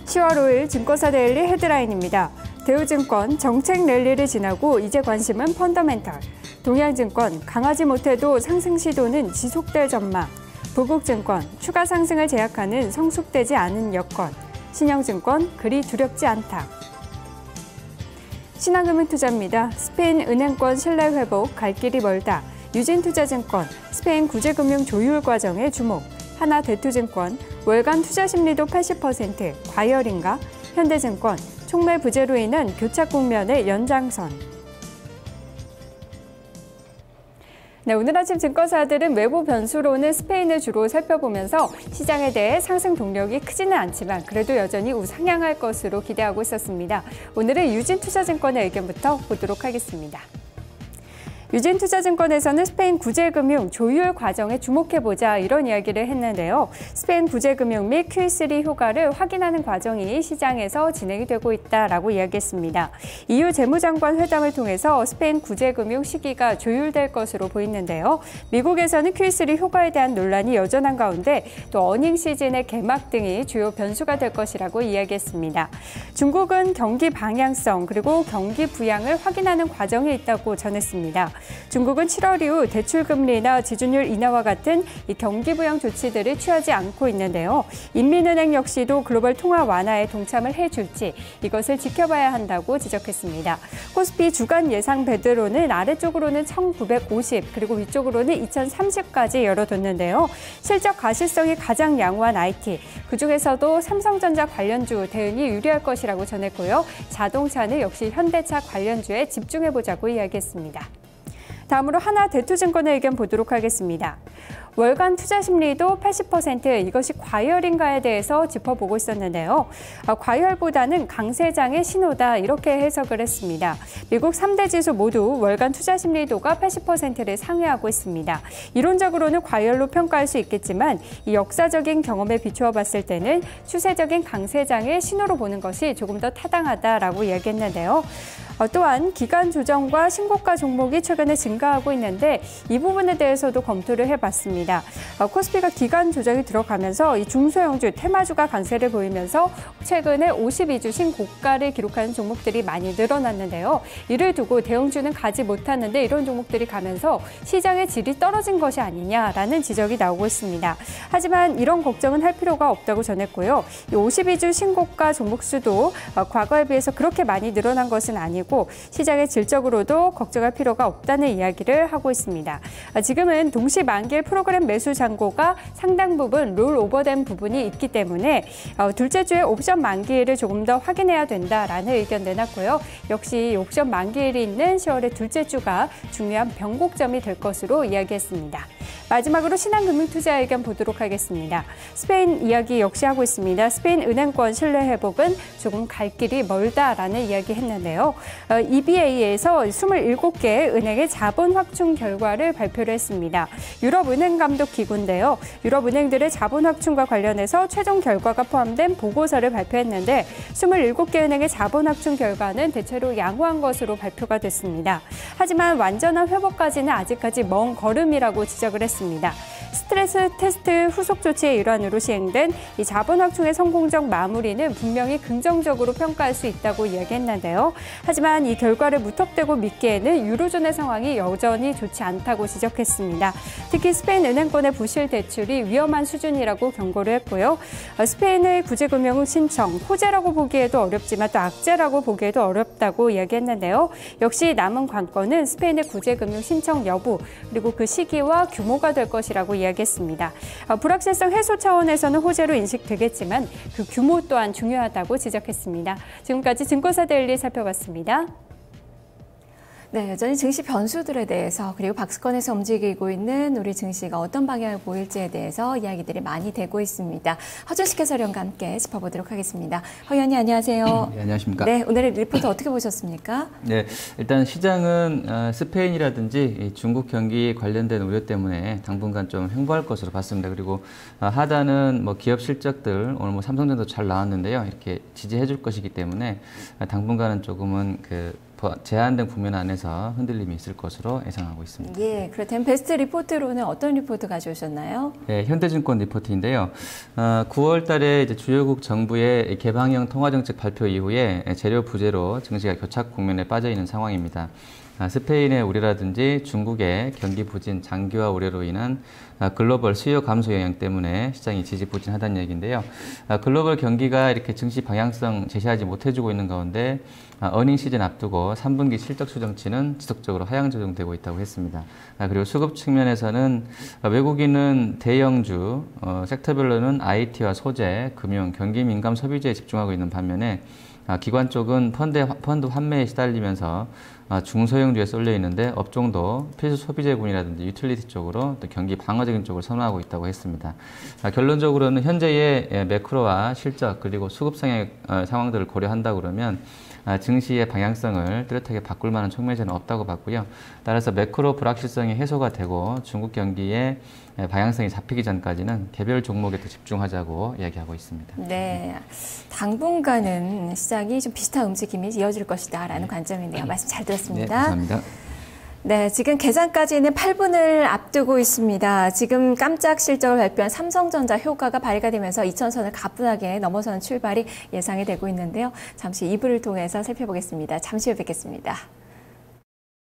10월 5일 증권사 데일리 헤드라인입니다. 대우증권 정책 랠리를 지나고 이제 관심은 펀더멘털. 동양증권 강하지 못해도 상승 시도는 지속될 전망. 부국증권 추가 상승을 제약하는 성숙되지 않은 여건. 신영증권 그리 두렵지 않다. 신한금융투자입니다. 스페인 은행권 신뢰 회복 갈 길이 멀다. 유진투자증권 스페인 구제금융 조율 과정에 주목. 하나대투증권 월간 투자 심리도 80% 과열인가? 현대증권 촉매 부재로 인한 교착 국면의 연장선. 네, 오늘 아침 증권사들은 외부 변수로는 스페인을 주로 살펴보면서 시장에 대해 상승 동력이 크지는 않지만 그래도 여전히 우상향할 것으로 기대하고 있었습니다. 오늘은 유진투자증권의 의견부터 보도록 하겠습니다. 유진투자증권에서는 스페인 구제금융 조율 과정에 주목해보자 이런 이야기를 했는데요. 스페인 구제금융 및 QE3 효과를 확인하는 과정이 시장에서 진행이 되고 있다라고 이야기했습니다. EU 재무장관 회담을 통해서 스페인 구제금융 시기가 조율될 것으로 보이는데요. 미국에서는 QE3 효과에 대한 논란이 여전한 가운데 또 어닝 시즌의 개막 등이 주요 변수가 될 것이라고 이야기했습니다. 중국은 경기 방향성 그리고 경기 부양을 확인하는 과정에 있다고 전했습니다. 중국은 7월 이후 대출금리나 지준율 인하와 같은 이 경기 부양 조치들을 취하지 않고 있는데요. 인민은행 역시도 글로벌 통화 완화에 동참을 해줄지 이것을 지켜봐야 한다고 지적했습니다. 코스피 주간 예상 배드로는 아래쪽으로는 1950 그리고 위쪽으로는 2030까지 열어뒀는데요. 실적 가시성이 가장 양호한 IT, 그중에서도 삼성전자 관련주 대응이 유리할 것이라고 전했고요. 자동차는 역시 현대차 관련주에 집중해보자고 이야기했습니다. 다음으로 하나대투증권의 의견 보도록 하겠습니다. 월간 투자 심리도 80% 이것이 과열인가에 대해서 짚어보고 있었는데요. 과열보다는 강세장의 신호다 이렇게 해석을 했습니다. 미국 3대 지수 모두 월간 투자 심리도가 80%를 상회하고 있습니다. 이론적으로는 과열로 평가할 수 있겠지만 이 역사적인 경험에 비추어 봤을 때는 추세적인 강세장의 신호로 보는 것이 조금 더 타당하다라고 이야기했는데요. 또한 기간 조정과 신고가 종목이 최근에 증가하고 있는데 이 부분에 대해서도 검토를 해봤습니다. 코스피가 기간 조정이 들어가면서 이 중소형주, 테마주가 강세를 보이면서 최근에 52주 신고가를 기록하는 종목들이 많이 늘어났는데요. 이를 두고 대형주는 가지 못하는데 이런 종목들이 가면서 시장의 질이 떨어진 것이 아니냐라는 지적이 나오고 있습니다. 하지만 이런 걱정은 할 필요가 없다고 전했고요. 이 52주 신고가 종목 수도 과거에 비해서 그렇게 많이 늘어난 것은 아니고 시장의 질적으로도 걱정할 필요가 없다는 이야기를 하고 있습니다. 지금은 동시 만기일 프로그램 매수 잔고가 상당 부분 롤오버된 부분이 있기 때문에 둘째 주에 옵션 만기일을 조금 더 확인해야 된다라는 의견 내놨고요. 역시 옵션 만기일이 있는 10월의 둘째 주가 중요한 변곡점이 될 것으로 이야기했습니다. 마지막으로 신한금융투자 의견 보도록 하겠습니다. 스페인 이야기 역시 하고 있습니다. 스페인 은행권 신뢰 회복은 조금 갈 길이 멀다라는 이야기 했는데요. EBA에서 27개 은행의 자본 확충 결과를 발표를 했습니다. 유럽은행감독기구인데요. 유럽은행들의 자본 확충과 관련해서 최종 결과가 포함된 보고서를 발표했는데 27개 은행의 자본 확충 결과는 대체로 양호한 것으로 발표가 됐습니다. 하지만 완전한 회복까지는 아직까지 먼 걸음이라고 지적을 했습니다. 스트레스 테스트 후속 조치의 일환으로 시행된 이 자본 확충의 성공적 마무리는 분명히 긍정적으로 평가할 수 있다고 이야기했는데요. 하지만 이 결과를 무턱대고 믿기에는 유로존의 상황이 여전히 좋지 않다고 지적했습니다. 특히 스페인 은행권의 부실 대출이 위험한 수준이라고 경고를 했고요. 스페인의 구제금융 신청, 호재라고 보기에도 어렵지만 또 악재라고 보기에도 어렵다고 이야기했는데요. 역시 남은 관건은 스페인의 구제금융 신청 여부 그리고 그 시기와 규모가 될 것이라고 이야기했습니다. 불확실성 해소 차원에서는 호재로 인식되겠지만 그 규모 또한 중요하다고 지적했습니다. 지금까지 증권사 데일리 살펴봤습니다. 네, 여전히 증시 변수들에 대해서 그리고 박스권에서 움직이고 있는 우리 증시가 어떤 방향을 보일지에 대해서 이야기들이 많이 되고 있습니다. 허준식 해설위원과 함께 짚어보도록 하겠습니다. 허 의원님 안녕하세요. 네, 안녕하십니까. 네, 오늘의 리포트 어떻게 보셨습니까? 네, 일단 시장은 스페인이라든지 중국 경기 관련된 우려 때문에 당분간 좀 횡보할 것으로 봤습니다. 그리고 하단은 뭐 기업 실적들 오늘 뭐 삼성전자 잘 나왔는데요. 이렇게 지지해 줄 것이기 때문에 당분간은 조금은 제한된 국면 안에서 흔들림이 있을 것으로 예상하고 있습니다. 예, 그렇다면 베스트 리포트로는 어떤 리포트 가져오셨나요? 네, 현대증권 리포트인데요. 9월 달에 이제 주요국 정부의 개방형 통화정책 발표 이후에 재료 부재로 증시가 교착 국면에 빠져 있는 상황입니다. 스페인의 우려라든지 중국의 경기 부진, 장기화 우려로 인한 글로벌 수요 감소 영향 때문에 시장이 지지부진하다는 얘기인데요. 글로벌 경기가 이렇게 증시 방향성 제시하지 못해주고 있는 가운데 어닝 시즌 앞두고 3분기 실적 추정치는 지속적으로 하향 조정되고 있다고 했습니다. 그리고 수급 측면에서는 외국인은 대형주, 섹터별로는 IT와 소재, 금융, 경기 민감 소비재에 집중하고 있는 반면에 기관 쪽은 펀드 환매에 시달리면서 중소형주에 쏠려 있는데 업종도 필수 소비재군이라든지 유틸리티 쪽으로 또 경기 방어적인 쪽을 선호하고 있다고 했습니다. 결론적으로는 현재의 매크로와 실적 그리고 수급 상황들을 고려한다 그러면 증시의 방향성을 뚜렷하게 바꿀 만한 촉매제는 없다고 봤고요. 따라서 매크로 불확실성이 해소가 되고 중국 경기의 방향성이 잡히기 전까지는 개별 종목에 더 집중하자고 이야기하고 있습니다. 네, 당분간은 시장이 좀 비슷한 움직임이 이어질 것이다라는 관점인데요. 말씀 잘 들었습니다. 네, 감사합니다. 네, 지금 계산까지는 8분을 앞두고 있습니다. 지금 깜짝 실적을 발표한 삼성전자 효과가 발휘가 되면서 2000선을 가뿐하게 넘어서는 출발이 예상이 되고 있는데요. 잠시 2부를 통해서 살펴보겠습니다. 잠시 후에 뵙겠습니다.